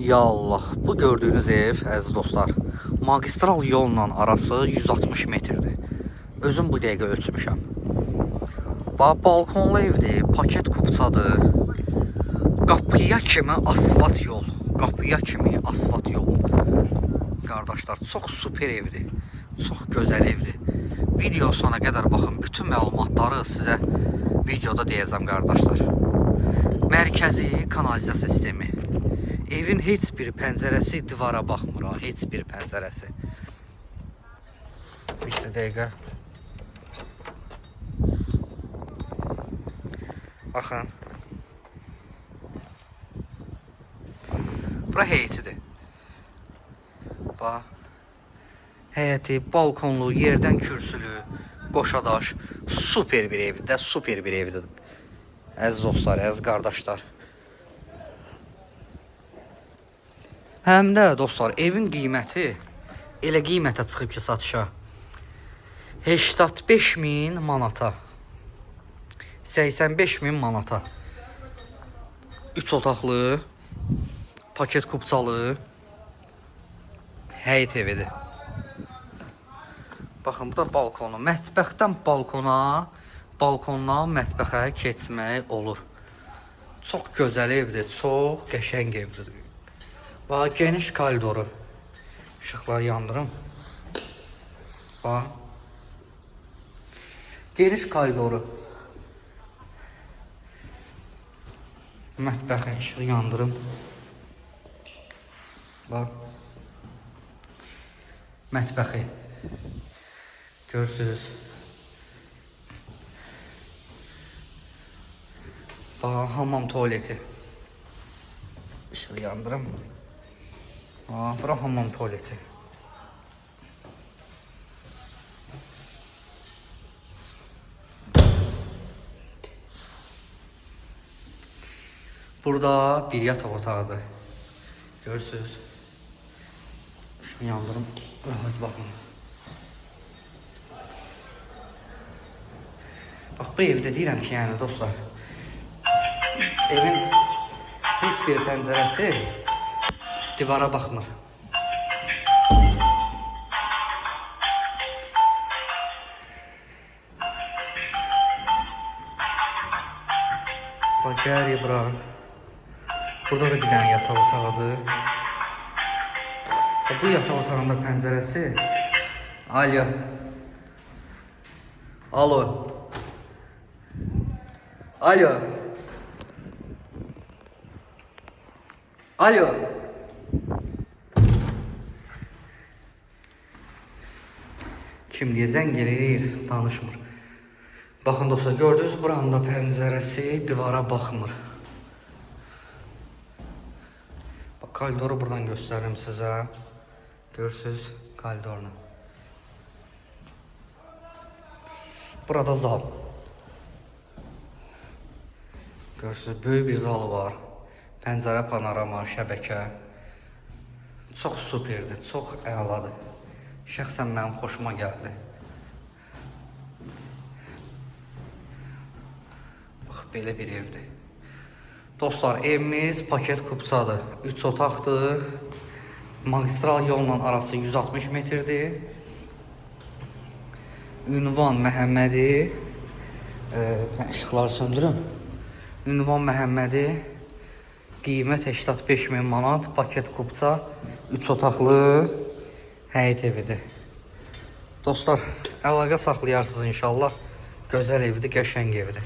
Ya Allah, bu gördüğünüz ev, əziz dostlar, magistral yolla arası 160 metrdir. Özüm bu dəqiqə ölçmüşəm. Balkonlu evdir, paket kupçadır. Qapıya kimi asfalt yol. Qapıya kimi asfalt yol. Qardaşlar, çox super evdir. Çox gözəl evdir. Video sona qədər baxın. Bütün məlumatları sizə videoda deyəcəm qardaşlar. Mərkəzi kanalizasiya sistemi. Evin heç bir pəncərəsi divara baxmır, ha, heç bir pəncərəsi. Bir dəqiqə. Baxın. Bura heyətidir. Bax. Həyəti, balkonlu, yerdən kürsülü, qoşadaş. Super bir evdir, super bir evdir. Əziz dostlar, əziz qardaşlar. Həm də dostlar, evin qiyməti elə qiymətə çıxıb ki, satışa 85.000 manata, 85.000 manata 3 otaqlı, paket kupçalı həyət evidir. Baxın, bu da balkonu. Mətbəxdən balkona, balkondan mətbəxə keçmək olur. Çox gözəl evdir, çox qəşəng evdir. Bax, geniş koridoru. İşıqları yandırım. Bax. Geniş koridoru. Mətbəxin işığı yandırım. Bax. Mətbəxi. Görürsünüz. Bax, hamam tualeti. İşığı yandırım. Bura hamam tualeti. Burada bir yatak otağıdır. Görürsünüz. Şunu yandırım. Evet, bakın. Bak, bu evdə deyirəm ki, yəni dostlar, evin heç bir pəncərəsi divara baxmır. Bak, gəlir bura. Burada da bir dənə yataq otağıdır. Bu yataq otağında pəncərəsi. Alo. Alo. Alo. Alo. Kimliyə zəng eləyir, danışmır. Baxın dostlar, gördünüz, buranın da pəncərəsi divara baxmır. Bax, koridoru buradan göstərim sizə. Görürsünüz koridorunu. Burada zal. Görürsünüz, böyük bir zalı var. Pəncərə, panorama, şəbəkə. Çox superdir, çox əladır. Şəxsən mənim xoşuma gəldi. Bax, belə bir evdir. Dostlar, evimiz paket kupçadır. 3 otaqdır. Magistral yolla arası 160 metrdir. Ünvan Məhəmmədi. İşıqları söndürüm. Ünvan Məhəmmədi. Qiymət 85.000 manat. Paket kupça. 3 otaqlı həyət evidir. Dostlar, əlaqə saxlayarsınız inşallah. Gözəl evdir, qəşəng evdir.